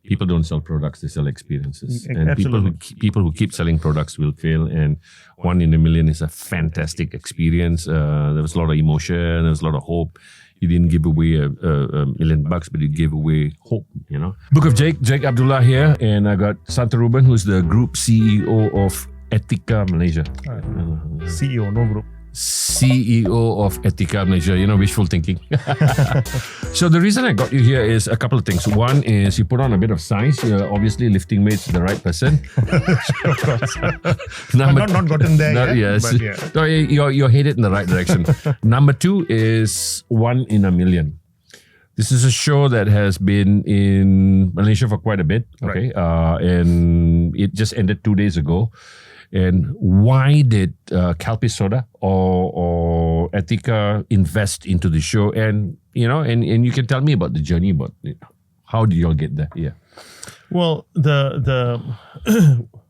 People don't sell products; they sell experiences. And Absolutely. people who keep selling products will fail. And 1 in a Million is a fantastic experience. There was a lot of emotion. There was a lot of hope. You didn't give away a $1 million, but you gave away hope. Book of Jake Abdullah here, and I got Santharuban, who's the group CEO of Etika Malaysia. CEO, no group. CEO of Etika Malaysia, wishful thinking. So the reason I got you here is a couple of things. One is you put on a bit of size. You're obviously lifting weights to the right person. Of course. Not gotten there yet. Yes. But yeah. No, you're headed in the right direction. Number 2 is 1 in a Million. This is a show that has been in Malaysia for quite a bit. Okay. Right. And it just ended 2 days ago. And why did Kalpi Soda or Etika invest into the show? And you can tell me about the journey, about how did you all get there? Yeah. Well, the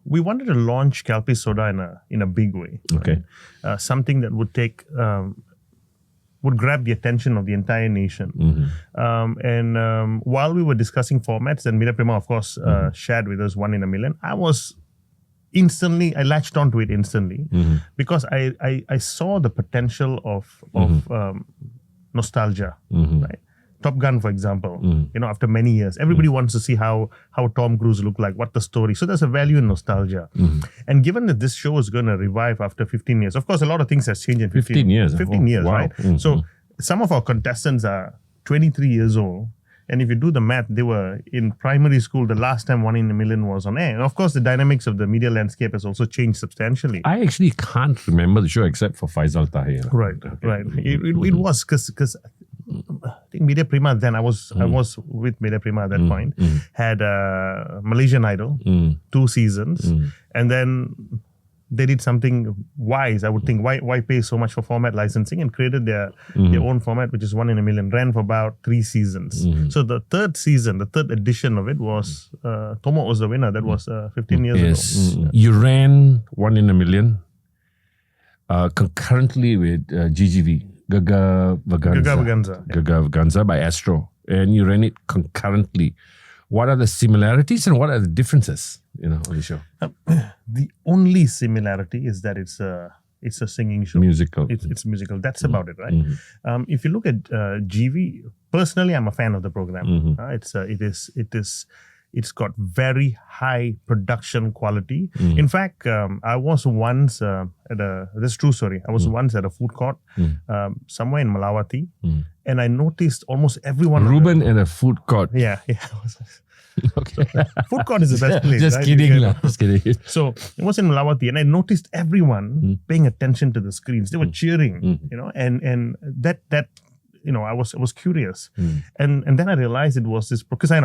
we wanted to launch Kalpi Soda in a big way. Okay. Right? Something that would take would grab the attention of the entire nation. And while we were discussing formats, and Media Prima, of course, shared with us 1 in a Million, I latched onto it instantly because I saw the potential of nostalgia, right? Top Gun, for example, after many years, everybody wants to see how Tom Cruise looked like, what the story. So there's a value in nostalgia. And given that this show is going to revive after 15 years, of course, a lot of things has changed in 15 years. 15 years, wow. right? So some of our contestants are 23 years old. And if you do the math, they were in primary school the last time 1 in a Million was on air. And of course, the dynamics of the media landscape has also changed substantially. I actually can't remember the show except for Faisal Tahir. Right. It was because I think Media Prima then, I was with Media Prima at that point, had Malaysian Idol, 2 seasons. And then they did something wise, I would think. Why pay so much for format licensing, and created their own format, which is 1 in a Million, ran for about 3 seasons. So the third season, the third edition of it was, Tomo was the winner. That was 15 years ago. You ran 1 in a Million concurrently with GGV, Gaga Vaganza by Astro. And you ran it concurrently. What are the similarities and what are the differences, on the show? The only similarity is that it's a singing show. Musical. It's musical. That's about it, right? If you look at GV, personally, I'm a fan of the program. It's got very high production quality. In fact, I was once this is true story. I was once at a food court somewhere in Malawati, and I noticed almost everyone. Ruban in a food court. Yeah. Okay. Food court is the best place. Just right? kidding. Just kidding. So it was in Malawati, and I noticed everyone paying attention to the screens. They were cheering, and that I was curious, and then I realized it was this, because I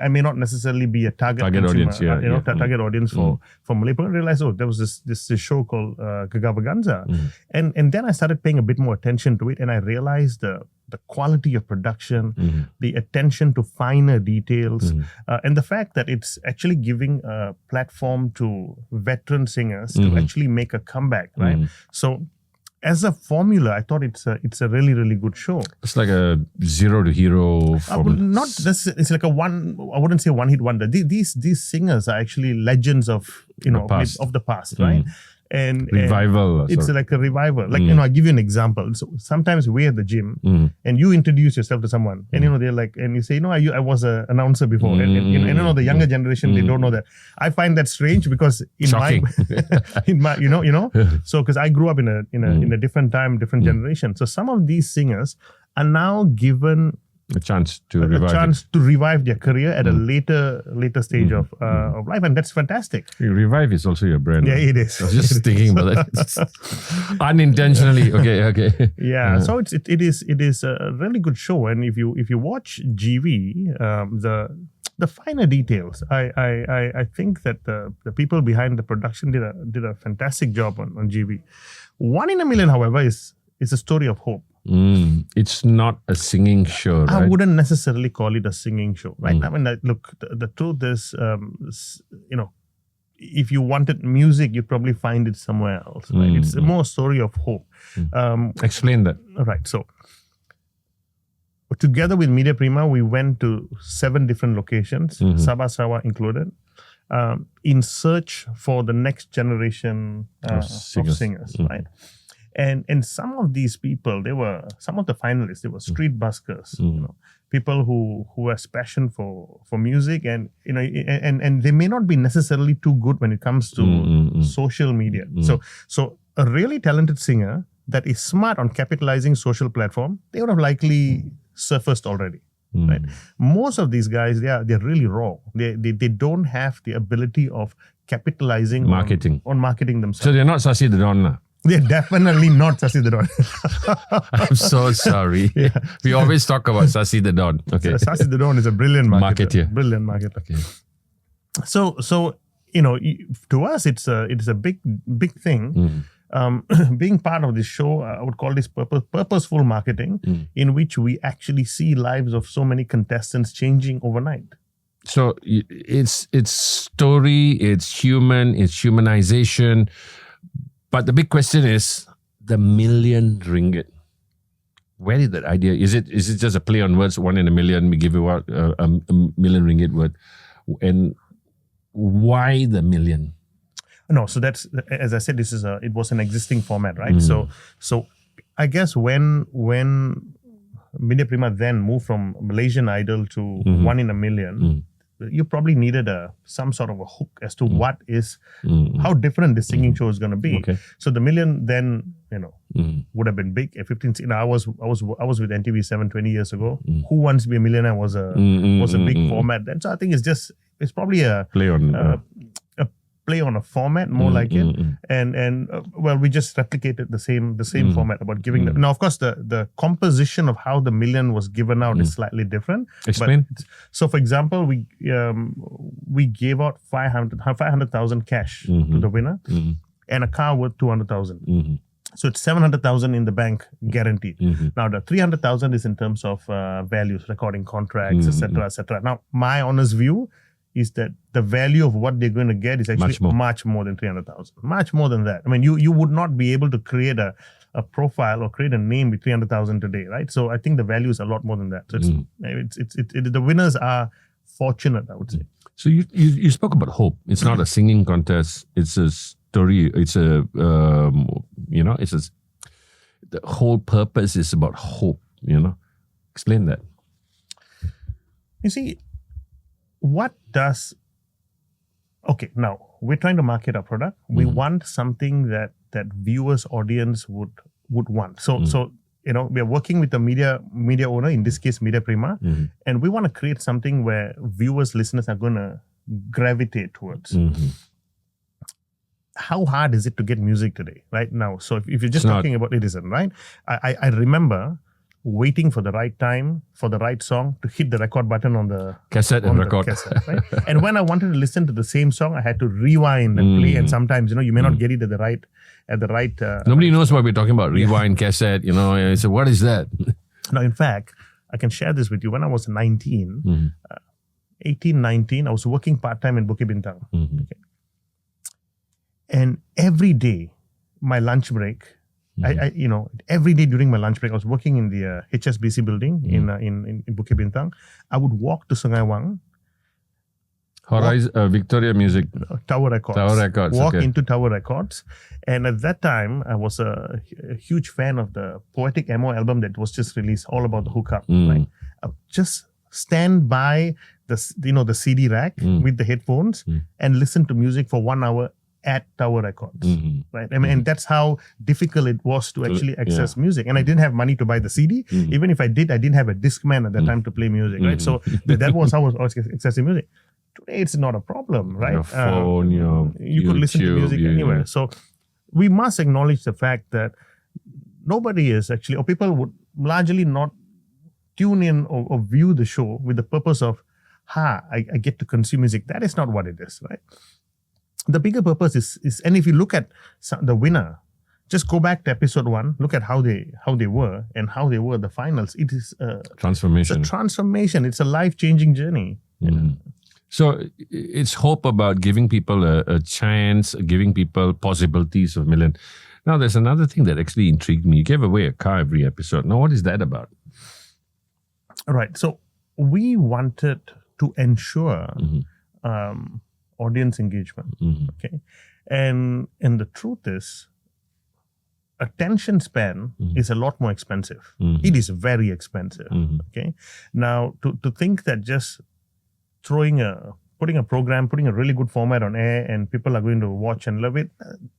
may not necessarily be a target audience, target audience for Malay. But I realized, there was this show called Gaga Vaganza, and then I started paying a bit more attention to it, and I realized the quality of production, the attention to finer details, and the fact that it's actually giving a platform to veteran singers to actually make a comeback, right? So as a formula, I thought it's a really, really good show. It's like a zero to hero formula. It's like a one. I wouldn't say one hit wonder. These singers are actually legends of the past, right? And revival. It's like a revival. Like I'll give you an example. So sometimes we're at the gym and you introduce yourself to someone, and they're like, and you say, I was an announcer before, and the younger generation, they don't know that. I find that strange because Shocking. so because I grew up in a different time, different generation. So some of these singers are now given a chance to revive their career at a later stage of life, and that's fantastic. Revive is also your brand. Yeah, it is. I was just thinking about that unintentionally. Okay. Yeah, so it is a really good show, and if you watch GV, the finer details, I think that the people behind the production did a fantastic job on GV. 1 in a Million, however, is a story of hope. It's not a singing show, right? I wouldn't necessarily call it a singing show, right? I mean, look, the truth is, if you wanted music, you'd probably find it somewhere else, right? It's more a story of hope. Explain that. Right. So together with Media Prima, we went to 7 different locations, Sabah, Sarawak included, in search for the next generation of singers, right? And some of these people, some of the finalists, they were street buskers, people who has passion for music, and and they may not be necessarily too good when it comes to social media. So a really talented singer that is smart on capitalizing social platform, they would have likely surfaced already. Right? Most of these guys, they're really raw. They don't have the ability of capitalizing on marketing themselves. So they're not Sasi the Don lah. They're definitely not Sasi the Don. I'm so sorry. We always talk about Sasi the Don. Okay. Sasi the Don is a brilliant marketer. Brilliant marketer. Okay. So to us, it's a big thing. Being part of this show, I would call this purposeful marketing, in which we actually see lives of so many contestants changing overnight. So it's story, it's human, it's humanization. But the big question is the million ringgit. Where did that idea? Is it just a play on words? 1 in a million, we give you a million ringgit word, and why the million? No, so that's, as I said, it was an existing format, right? So I guess when Media Prima then moved from Malaysian Idol to 1 in a million, you probably needed some sort of a hook as to what is how different this singing show is going to be. Okay. So the million then would have been big at 15. I was with NTV7 20 years ago. Who Wants to Be a Millionaire was a big format then. So I think it's probably a play on a format more like it, and well, we just replicated the same format about giving them. Now, of course, the composition of how the million was given out is slightly different. Explain. So, for example, we gave out 500,000 cash to the winner, and a car worth 200,000. So it's 700,000 in the bank guaranteed. Now the 300,000 is in terms of values, recording contracts, etc., etc. Now, my honest view is that the value of what they're going to get is actually much more than 300,000. Much more than that. I mean, you would not be able to create a profile or create a name with 300,000 today, right? So I think the value is a lot more than that. So the winners are fortunate, I would say. So you spoke about hope. It's not a singing contest. It's a story. It's the whole purpose is about hope. Explain that. You see. Now we're trying to market our product. We want something that viewers, audience would want. So we are working with the media owner, in this case Media Prima, and we want to create something where viewers, listeners are going to gravitate towards. How hard is it to get music today, right now? So if you're just talking about it isn't, right? I remember waiting for the right time, for the right song to hit the record button on the cassette and record. Right? And when I wanted to listen to the same song, I had to rewind and play. And sometimes, you may not get it at the right. Nobody knows what we're talking about. Rewind, cassette. So what is that? Now, in fact, I can share this with you. When I was 19, 18, 19, I was working part-time in Bukit Bintang. Okay. And every day, my lunch break, every day during my lunch break, I was working in the HSBC building in Bukit Bintang. I would walk to Sungai Wang. Victoria Music. Tower Records. Walk into Tower Records. And at that time, I was a huge fan of the Poetic Emo album that was just released, all about the hookup. Right? I would just stand by the CD rack with the headphones and listen to music for 1 hour at Tower Records, right? I mean, and that's how difficult it was to actually access music. And I didn't have money to buy the CD. Even if I did, I didn't have a Discman at that time to play music, right? So that was how I was accessing music. Today, it's not a problem, right? Your phone, you could listen to music anywhere. So we must acknowledge the fact that nobody is actually, or people would largely not tune in or view the show with the purpose of, I get to consume music. That is not what it is, right? The bigger purpose is, and if you look at the winner, just go back to episode 1, look at how they were and how they were the finals. It is transformation. It's a transformation. It's a life-changing journey. So it's hope about giving people a chance, giving people possibilities of million. Now, there's another thing that actually intrigued me. You gave away a car every episode. Now, what is that about? Right. So we wanted to ensure audience engagement. Okay. And the truth is, attention span is a lot more expensive. It is very expensive. Okay. Now, to think that just putting a program, putting a really good format on air and people are going to watch and love it,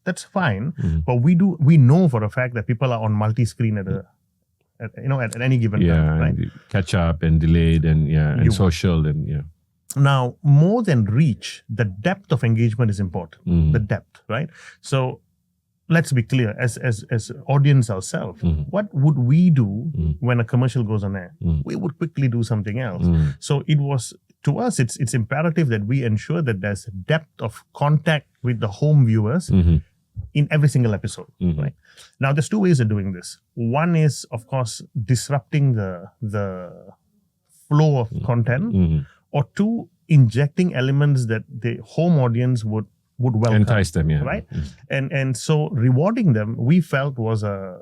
that's fine. But we know for a fact that people are on multi-screen at any given time, right? Catch up and delayed and social and Now, more than reach, the depth of engagement is important. The depth, right? So let's be clear, as audience ourselves, what would we do when a commercial goes on air? We would quickly do something else. So it was, to us, it's imperative that we ensure that there's depth of contact with the home viewers in every single episode, right? Now, there's two ways of doing this. One is, of course, disrupting the flow of content, or two, injecting elements that the home audience would welcome, entice them, right? And so rewarding them, we felt was a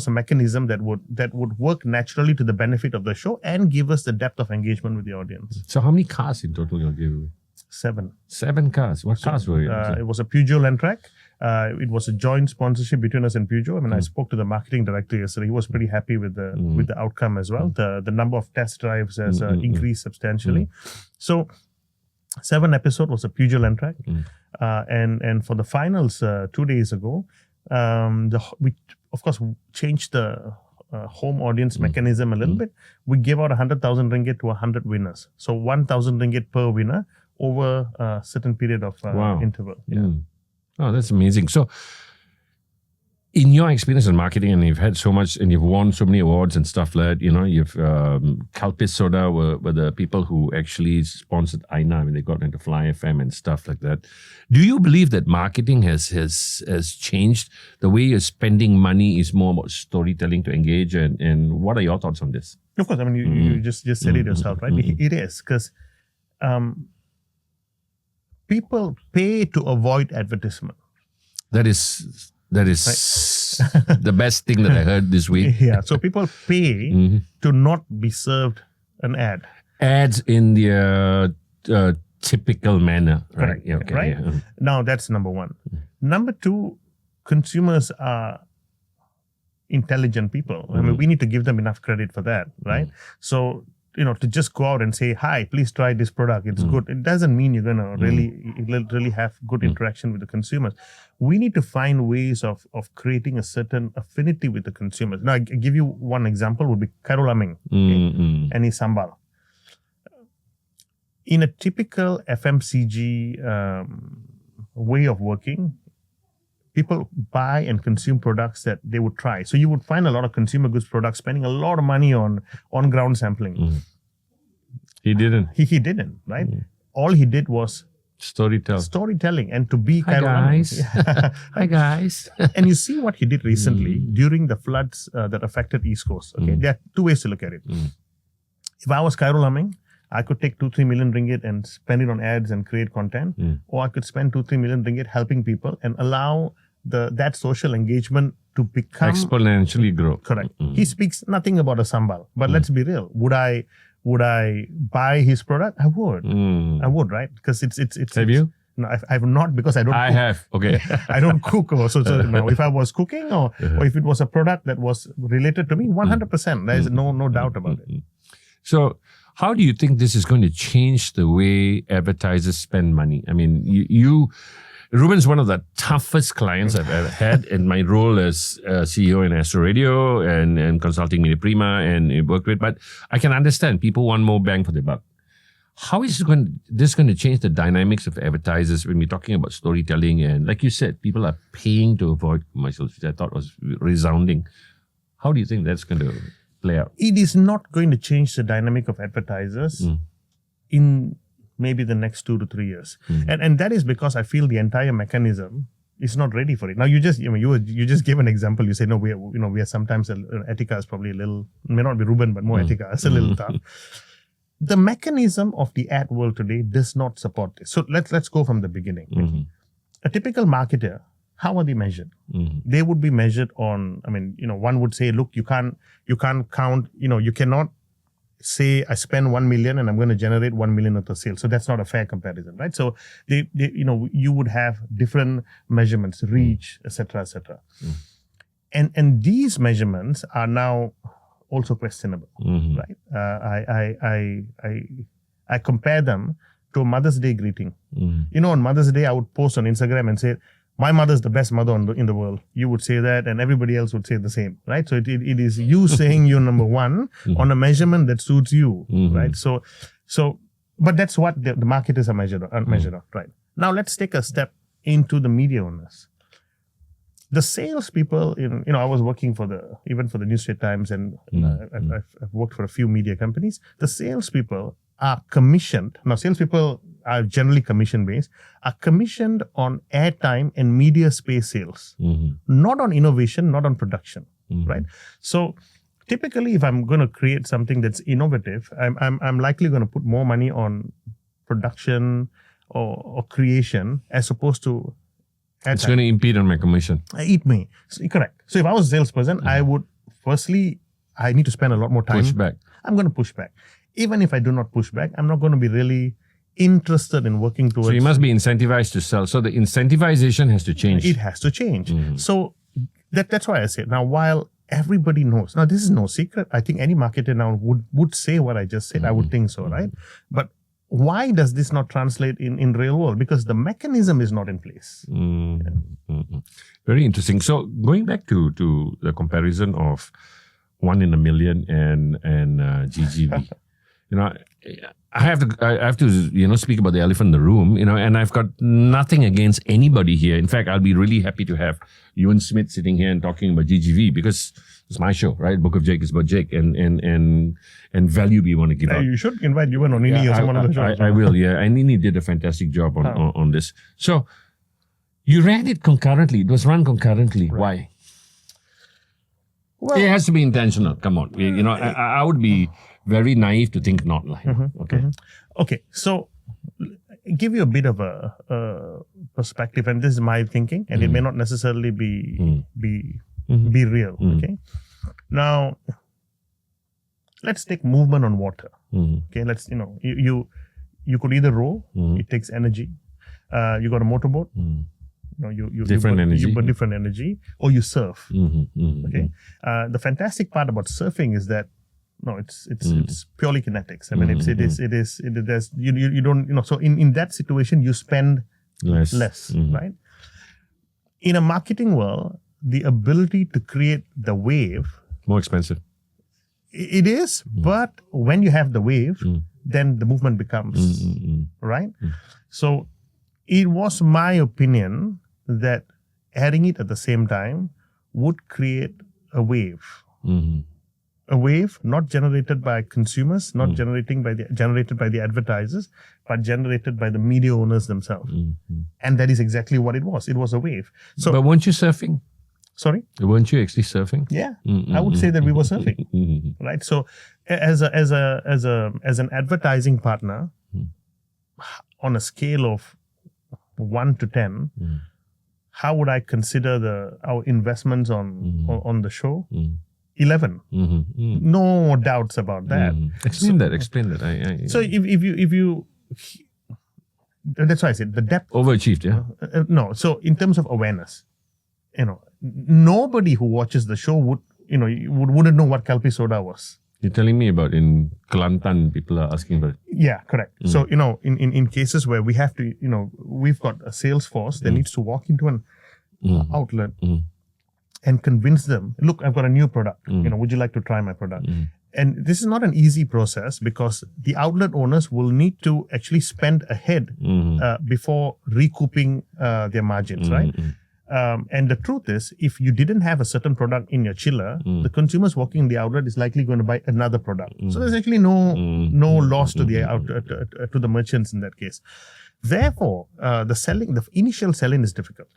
mechanism that would work naturally to the benefit of the show and give us the depth of engagement with the audience. So how many cars in total you'll give away? 7. 7 cars. What cars were it? It was a Peugeot Landtrack. It was a joint sponsorship between us and Peugeot. I mean, I spoke to the marketing director yesterday. He was pretty happy with the outcome as well. The number of test drives has increased substantially. So 7 episode was a Peugeot Landtrack. And for the finals 2 days ago, we of course changed the home audience mechanism a little bit. We gave out 100,000 ringgit to 100 winners. So 1,000 ringgit per winner over a certain period of interval. Oh, that's amazing. So, in your experience in marketing, and you've had so much, and you've won so many awards and stuff like that, you've Kalpis Soda were the people who actually sponsored Aina when they got into Fly FM and stuff like that. Do you believe that marketing has changed? The way you're spending money is more about storytelling to engage, and what are your thoughts on this? Of course, I mean, you just said it yourself, right? It is, because people pay to avoid advertisement. That is the best thing that I heard this week. Yeah, so people pay to not be served an ad. Ads in their typical manner, right? Correct, right? Yeah. Now, that's number one. Number two, consumers are intelligent people. I mean, we need to give them enough credit for that, right? So, to just go out and say, hi, please try this product, it's good. It doesn't mean you're going to really have good interaction with the consumers. We need to find ways of creating a certain affinity with the consumers. Now, I give you one example would be Khairul Aming and his sambal. In a typical FMCG way of working, people buy and consume products that they would try. So you would find a lot of consumer goods products spending a lot of money on ground sampling. He didn't. He didn't, right? All he did was storytelling, and to be Hi guys. Hi guys. And you see what he did recently during the floods that affected East Coast. Okay, there are two ways to look at it. If I was Khairul Aming, I could take 2-3 million ringgit and spend it on ads and create content, or I could spend 2-3 million ringgit helping people and allow that social engagement to become exponentially grow. Correct. He speaks nothing about a sambal, but let's be real. Would I buy his product? I would. I would, right? Because it's. Have you? No, I have not, because I don't. I cook. have. Okay. I don't cook. So if I was cooking or if it was a product that was related to me, 100%. There is no doubt about it. So, how do you think this is going to change the way advertisers spend money? I mean, Ruban's one of the toughest clients I've ever had in my role as CEO in Astro Radio and consulting Media Prima and worked with. But I can understand people want more bang for their buck. How is this going to change the dynamics of advertisers when we're talking about storytelling? And like you said, people are paying to avoid commercials, which I thought was resounding. How do you think that's going to play out? It is not going to change the dynamic of advertisers in maybe the next 2 to 3 years, and that is because I feel the entire mechanism is not ready for it. Now, you just gave an example. You say no, we are sometimes Etika is probably a little, may not be Ruban, but more Etika. It's a little tough. The mechanism of the ad world today does not support this. So let's go from the beginning. A typical marketer, how are they measured? They would be measured on, one would say, look, you can't count, you cannot say I spend 1 million and I'm going to generate 1 million of the sales. So that's not a fair comparison, right? So you would have different measurements, reach, etc., etc. And these measurements are now also questionable, right? I compare them to a Mother's Day greeting. On Mother's Day, I would post on Instagram and say, my mother's the best mother in the world. You would say that, and everybody else would say the same, right? So it is you saying you're number one on a measurement that suits you, right? So, but that's what the marketers are measured on, right? Now let's take a step into the media owners. The salespeople, I was working for the Newspaper Times, and I've worked for a few media companies. The salespeople are commissioned. Now, salespeople are generally commission-based, are commissioned on airtime and media space sales, not on innovation, not on production, right? So, typically, if I'm going to create something that's innovative, I'm likely going to put more money on production or creation as opposed to airtime. It's going to impede on my commission. It may. Correct. So, if I was a salesperson, I would firstly, I need to spend a lot more time. Push back. I'm going to push back. Even if I do not push back, I'm not going to be really interested in working towards. So you must be incentivized to sell. So the incentivization has to change. It has to change. So that's why I say now, while everybody knows, now this is no secret. I think any marketer now would say what I just said. I would think so, right? But why does this not translate in real world? Because the mechanism is not in place. Very interesting. So going back to the comparison of 1 in a million and GGV. I have to speak about the elephant in the room, and I've got nothing against anybody here. In fact, I'll be really happy to have Ewan Smith sitting here and talking about GGV because it's my show, right? Book of Jake is about Jake and value we want to give out. You should invite Ewan or Nini or someone on the show. I will, yeah. And Nini did a fantastic job on this. So you ran it concurrently. It was run concurrently. Right. Why? Well, it has to be intentional. Come on. I would be very naive to think not. Okay. So, give you a bit of a perspective, and this is my thinking, and it may not necessarily be real. Okay. Now, let's take movement on water. Okay. Let's you could either row. It takes energy. You got a motorboat. Different energy, or you surf. Okay. The fantastic part about surfing is that it's purely kinetics. I mean, it is. You don't. So in that situation, you spend less, right? In a marketing world, the ability to create the wave more expensive. It is, but when you have the wave, then the movement becomes right. So it was my opinion that adding it at the same time would create a wave. A wave not generated by consumers, not generated by the advertisers, but generated by the media owners themselves. And that is exactly what it was. It was a wave. So, but weren't you surfing? Sorry? Weren't you actually surfing? Yeah, I would say that we were surfing. Right. So as an advertising partner, on a scale of 1 to 10, how would I consider our investments on the show? 11. No doubts about that. Explain that. So if you that's why I said the depth overachieved. Yeah. No. So in terms of awareness, nobody who watches the show wouldn't know what Kalpi soda was. You're telling me about in Kelantan, people are asking about it. Yeah, correct. So, in cases where we have to, we've got a sales force that needs to walk into an outlet and convince them, look, I've got a new product. Would you like to try my product? And this is not an easy process because the outlet owners will need to actually spend ahead before recouping their margins, right? And the truth is, if you didn't have a certain product in your chiller, the consumers walking in the outlet is likely going to buy another product. So there's actually no loss to the merchants in that case. Therefore, the initial selling is difficult.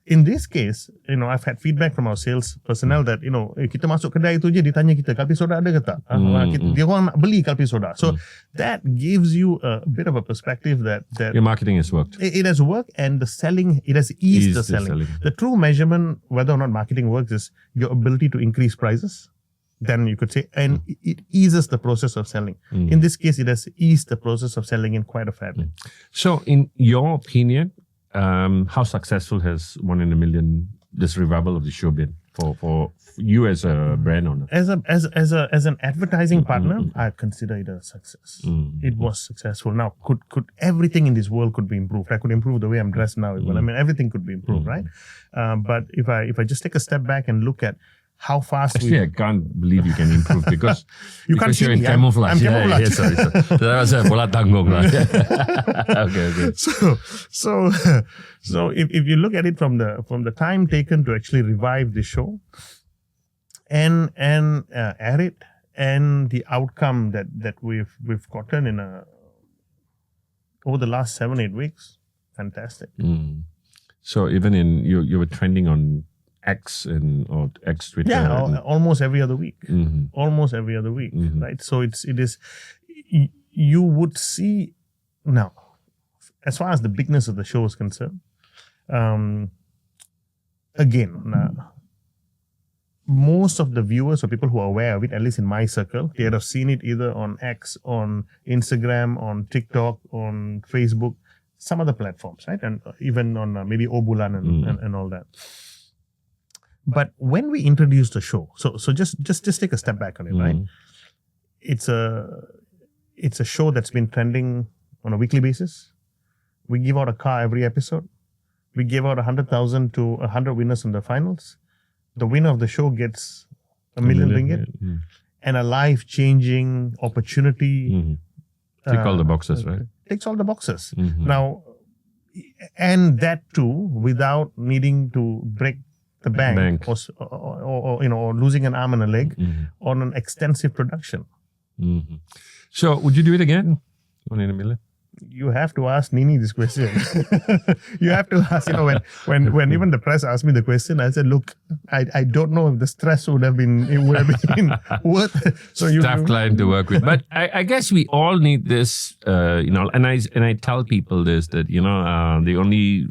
In this case, I've had feedback from our sales personnel that, kita masuk kedai tu je ditanya kita, Kalpi soda ada ke tak? Dia orang nak beli Kalpi soda. So that gives you a bit of a perspective that your marketing has worked. It has worked, and the selling, it has eased the selling. The true measurement whether or not marketing works is your ability to increase prices. then you could say, and it eases the process of selling. In this case, it has eased the process of selling in quite a fair bit. So, in your opinion, how successful has 1 in a Million, this revival of the show, been for you as a brand owner? As an advertising partner, I consider it a success. It was successful. Now, could everything in this world could be improved? I could improve the way I'm dressed now. Well, I mean, everything could be improved, right? But if I just take a step back and look at how fast I can't believe you can improve because can't see you're in me. camouflage. I'm camouflage. Yeah, sorry. That was a bola tanggung. Okay. So if you look at it from the time taken to actually revive the show and air it, and the outcome that we've gotten over the last 7-8 weeks, fantastic. So even you were trending on X or X Twitter. Yeah, almost every other week. Almost every other week, right? So it is. You would see now, as far as the bigness of the show is concerned. Most of the viewers or people who are aware of it, at least in my circle, they have seen it either on X, on Instagram, on TikTok, on Facebook, some other platforms, right? And even on maybe Obulan and all that. But when we introduced the show, so just take a step back on it, right? It's a show that's been trending on a weekly basis. We give out a car every episode. We gave out 100,000 to 100 winners in the finals. The winner of the show gets a million ringgit and a life-changing opportunity. Tick all the boxes, right? Ticks all the boxes. Now, and that too without needing to break the bank. Or losing an arm and a leg on an extensive production. So, would you do it again? 1 in a Million? You have to ask Nini this question. You have to ask, when even the press asked me the question, I said, look, I don't know if the stress would have been worth it. So tough client to work with. But I guess we all need this, and I tell people this, that, the only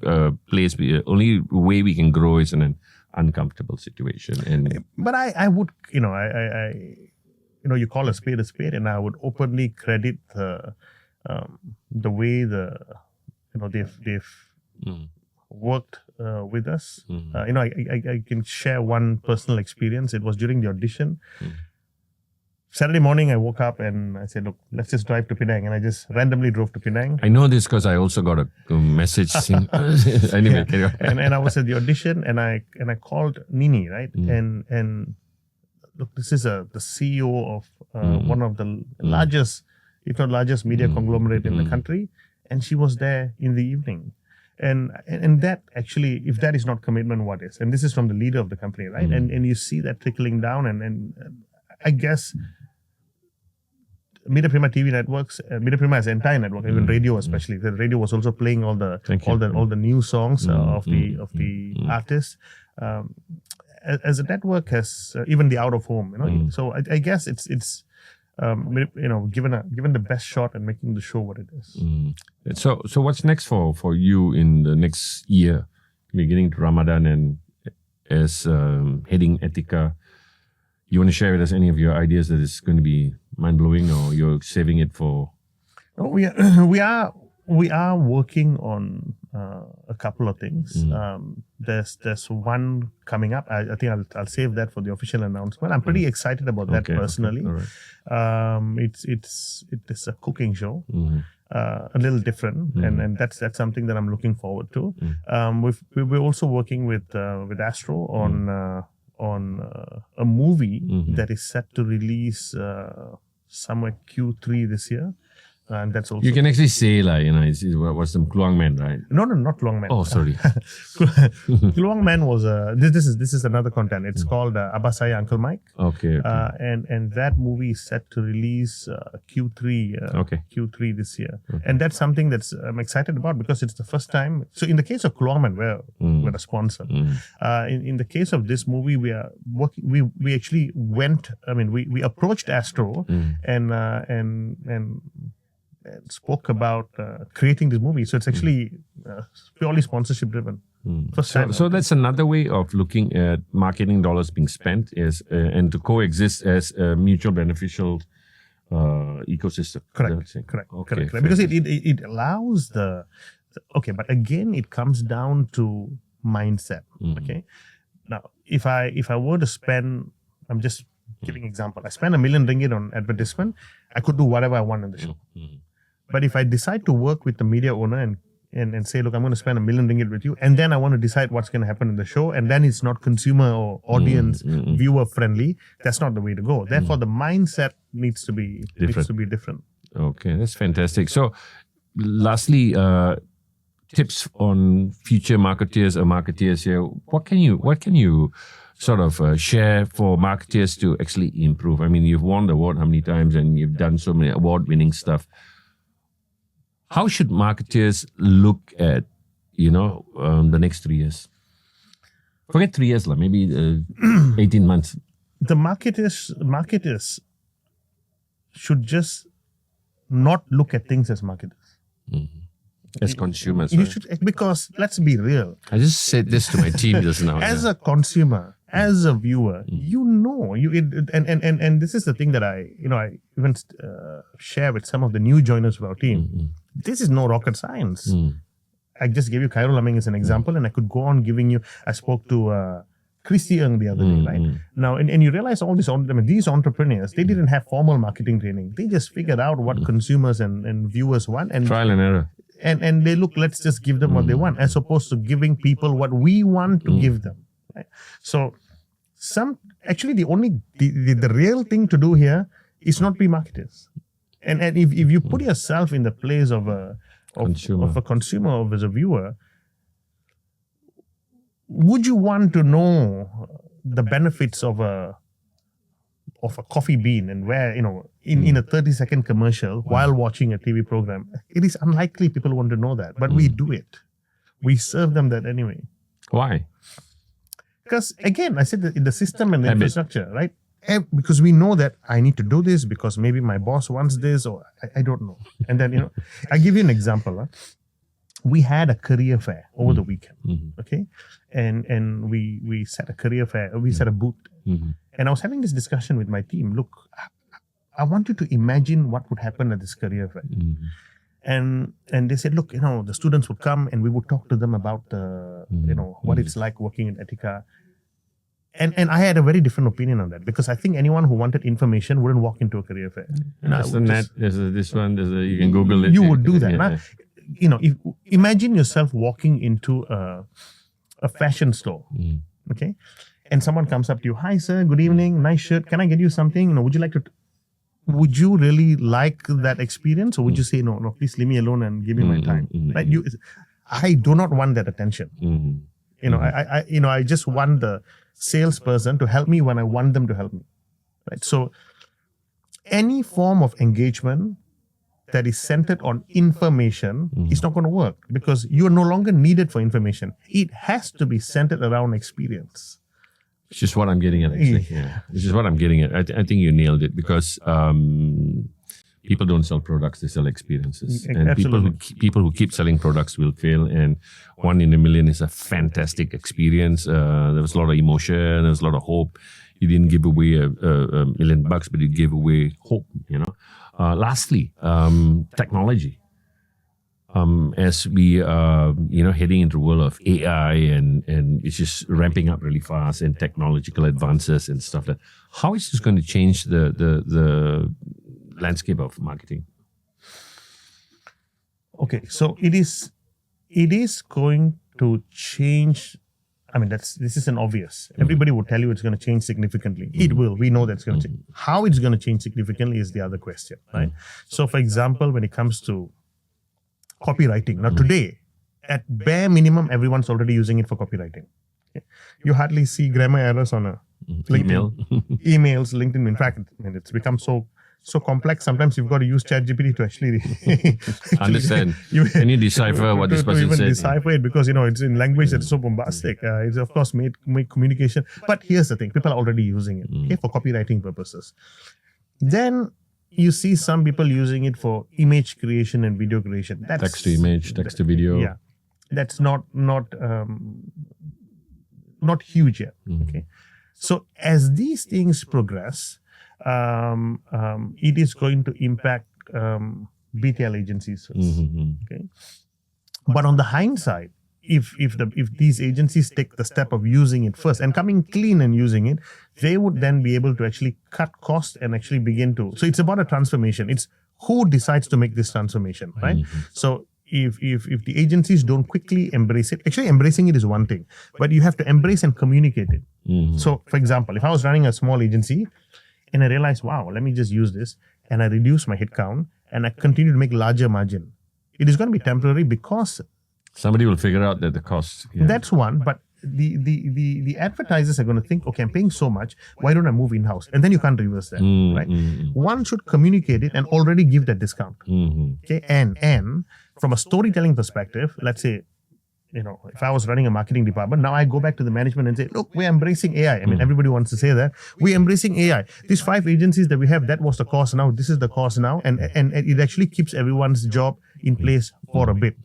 only way we can grow is in an uncomfortable situation. But I would, you call a spade, and I would openly credit the way they've worked with us. I can share one personal experience. It was during the audition. Saturday morning, I woke up and I said, look, let's just drive to Penang. And I just randomly drove to Penang. I know this because I also got a message saying, anyway, carry on. and I was at the audition and I called Nini, right? And look, this is the CEO of one of the largest, if not largest, media conglomerate in the country, and she was there in the evening, and that actually, if that is not commitment, what is? And this is from the leader of the company, right? And you see that trickling down, and I guess Media Prima TV networks, Media Prima as an entire network, even radio especially. The radio was also playing all the new songs of the artists. As a network has even the out of home, So I guess it's. Given the best shot and making the show what it is. So what's next for you in the next year, beginning to Ramadan and as heading Etika? You want to share with us any of your ideas that is going to be mind blowing, or you're saving it for? No, we are working on a couple of things. There's one coming up. I think I'll save that for the official announcement. I'm pretty excited about that personally. Okay. All right. It's a cooking show, a little different, and that's something that I'm looking forward to. We're also working with Astro on a movie that is set to release somewhere Q3 this year. And that's also... You can actually say, what's the Kluang Man, right? No, not Kluang Man. Oh, sorry. Kluang Man was this is another content. It's called Abah Saya Uncle Mike. Okay. And that movie is set to release Q3 this year. Okay. And that's something I'm excited about because it's the first time. So in the case of Kluang Man, we're a sponsor. In the case of this movie, we are working. We actually went. I mean, we approached Astro and spoke about creating this movie. So it's actually purely sponsorship driven. First time. So that's another way of looking at marketing dollars being spent and to coexist as a mutual beneficial ecosystem. Correct. Okay, Because it allows but again, it comes down to mindset. Okay. Now, if I were to spend, I'm just giving example. I spend ringgit 1 million on advertisement. I could do whatever I want in the show. But if I decide to work with the media owner and say, look, I'm going to spend 1 million ringgit with you, and then I want to decide what's going to happen in the show, and then it's not consumer or audience viewer friendly, that's not the way to go. Therefore, the mindset needs to be different. Okay, that's fantastic. So, lastly, tips on future marketeers or marketeers here. What can you sort of share for marketeers to actually improve? I mean, you've won the award how many times, and you've done so many award-winning stuff. How should marketers look at, the next 3 years? Forget 3 years, maybe 18 months. The marketers should just not look at things as marketers. As consumers. You should, because let's be real. I just said this to my team just now. As a consumer, as a viewer, and this is the thing that I even share with some of the new joiners of our team. This is no rocket science. I just gave you Khairul Aming as an example, and I could go on giving you. I spoke to Christy Ng the other day, right? Now, and you realize these entrepreneurs, they didn't have formal marketing training. They just figured out what consumers and viewers want, and trial and error. And they look, let's just give them what they want, as opposed to giving people what we want to give them. Right? So, the real thing to do here is not be marketers. And if you put yourself in the place of a consumer or as a viewer, would you want to know the benefits of a coffee bean and where, in a 30-second commercial while watching a TV program? It is unlikely people want to know that, but we do it. We serve them that anyway. Why? Because again, I said the system and the infrastructure, right? Because we know that I need to do this because maybe my boss wants this, or I don't know. And then, I'll give you an example. We had a career fair over the weekend, okay? And we set a career fair, we set a booth. And I was having this discussion with my team. Look, I want you to imagine what would happen at this career fair. And they said, look, the students would come and we would talk to them about what it's like working in Etika. And I had a very different opinion on that, because I think anyone who wanted information wouldn't walk into a career fair. There's the net, there's this one, you can Google it. You would do that. If, imagine yourself walking into a fashion store, okay? And someone comes up to you, hi sir, good evening, nice shirt, can I get you something? Would you really like that experience, or would you say, no, please leave me alone and give me my time? Right? I do not want that attention. I just want the salesperson to help me when I want them to help me. Right? So any form of engagement that is centered on information is not going to work, because you are no longer needed for information. It has to be centered around experience. It's just what I'm getting at, actually. It's just what I'm getting at. I think you nailed it, because people don't sell products, they sell experiences. And people who keep selling products will fail. And 1 in a million is a fantastic experience. There was a lot of emotion, there was a lot of hope. You didn't give away a $1 million, but you gave away hope, Lastly, technology. As we are, heading into the world of AI and it's just ramping up really fast, and technological advances and stuff like that, how is this going to change the landscape of marketing? Okay, so it is going to change. I mean, this is an obvious. Everybody would tell you it's going to change significantly. It will. We know that's going to change. How it's going to change significantly is the other question, right? So, for example, when it comes to copywriting, now today, at bare minimum, everyone's already using it for copywriting. Okay? You hardly see grammar errors on a emails, LinkedIn. In fact, it's become so complex. Sometimes you've got to use ChatGPT to actually understand. Can you decipher what this person said? Decipher it, because it's in language that's so bombastic. It's of course made communication. But here's the thing: people are already using it for copywriting purposes. Then you see some people using it for image creation and video creation. That's text to image, text to video. Yeah. that's not huge yet. Okay, so as these things progress, it is going to impact BTL agencies first. Okay, but on the hindsight, if these agencies take the step of using it first and coming clean and using it, they would then be able to actually cut costs and actually begin to. So it's about a transformation. It's who decides to make this transformation, right? So if the agencies don't quickly embrace it, actually embracing it is one thing, but you have to embrace and communicate it. So for example, if I was running a small agency and I realized, wow, let me just use this, and I reduce my headcount and I continue to make larger margin, it is going to be temporary because somebody will figure out that the cost. That's one, but the advertisers are going to think, okay, I'm paying so much, why don't I move in-house? And then you can't reverse that, right? One should communicate it and already give that discount. Okay, and from a storytelling perspective, let's say, if I was running a marketing department, now I go back to the management and say, look, we're embracing AI. I mean, everybody wants to say that. We're embracing AI. These 5 agencies that we have, that was the cost now, this is the cost now. And it actually keeps everyone's job in place for a bit.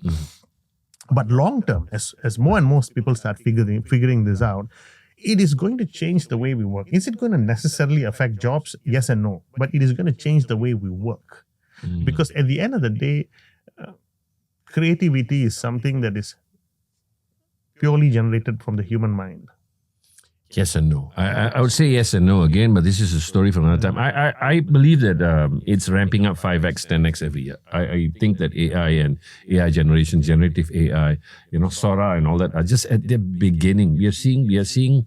But long term, as more and more people start figuring this out, it is going to change the way we work. Is it going to necessarily affect jobs? Yes and no. But it is going to change the way we work. Because at the end of the day, creativity is something that is purely generated from the human mind. Yes and no. I would say yes and no again, but this is a story from another time. I believe that it's ramping up 5x, 10x every year. I think that AI and AI generation, generative AI, Sora and all that are just at the beginning. We are seeing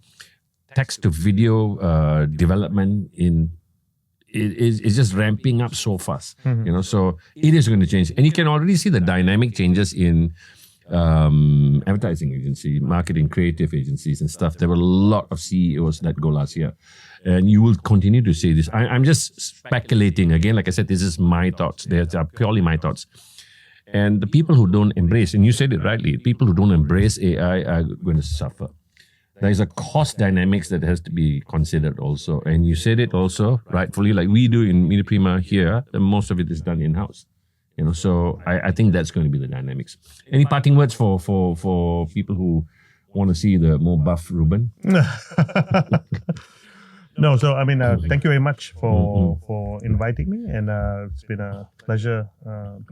text to video development it's just ramping up so fast. So it is going to change, and you can already see the dynamic changes in advertising agency, marketing, creative agencies and stuff. There were a lot of CEOs that go last year. And you will continue to see this. I'm just speculating. Again, like I said, this is my thoughts. They are purely my thoughts. And the people who don't embrace, and you said it rightly, people who don't embrace AI are going to suffer. There is a cost dynamics that has to be considered also. And you said it also rightfully, like we do in Media Prima here, most of it is done in-house. So I think that's going to be the dynamics. Any parting words for people who want to see the more buff Ruban? No, so I mean, thank you very much for inviting me, and it's been a pleasure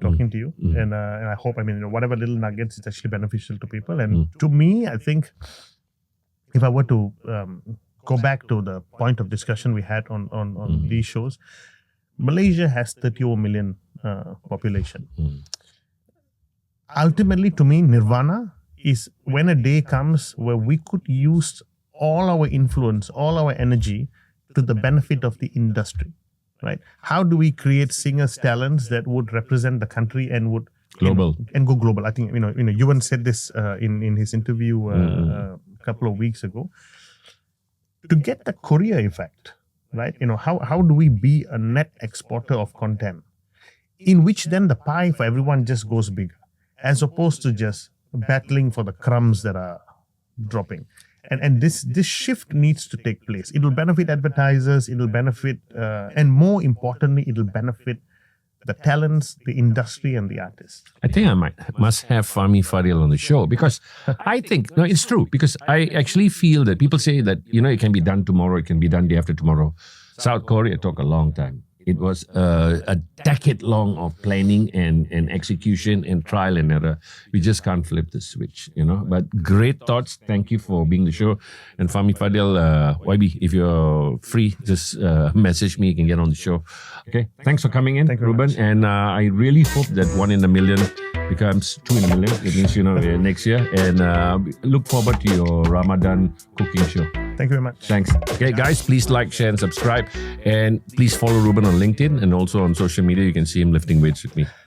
talking to you. And I hope, whatever little nuggets, it's actually beneficial to people. And to me, I think if I were to go back to the point of discussion we had on these shows, Malaysia has 31 million population. Ultimately, to me, nirvana is when a day comes where we could use all our influence, all our energy to the benefit of the industry, right? How do we create singers, talents that would represent the country and would global and go global? I think Yuvan said this in his interview a couple of weeks ago. To get the Korea effect, right? How do we be a net exporter of content, in which then the pie for everyone just goes bigger, as opposed to just battling for the crumbs that are dropping. And this shift needs to take place. It will benefit advertisers, it will benefit, and more importantly, it will benefit the talents, the industry, and the artists. I think I must have Fahmi Fadil on the show, because I think, no, it's true, because I actually feel that people say that, it can be done tomorrow, it can be done day after tomorrow. South Korea took a long time. It was a decade long of planning and execution and trial and error. We just can't flip the switch, But great thoughts. Thank you for being the show. And Fahmi Fadil, YB, if you're free, just message me. You can get on the show. Okay. Thanks for coming in, Ruban. And I really hope that 1 in a million becomes 2 in a million. It means, next year. And look forward to your Ramadan cooking show. Thank you very much. Thanks. Okay, guys, please like, share, and subscribe. And please follow Ruban on LinkedIn, and also on social media. You can see him lifting weights with me.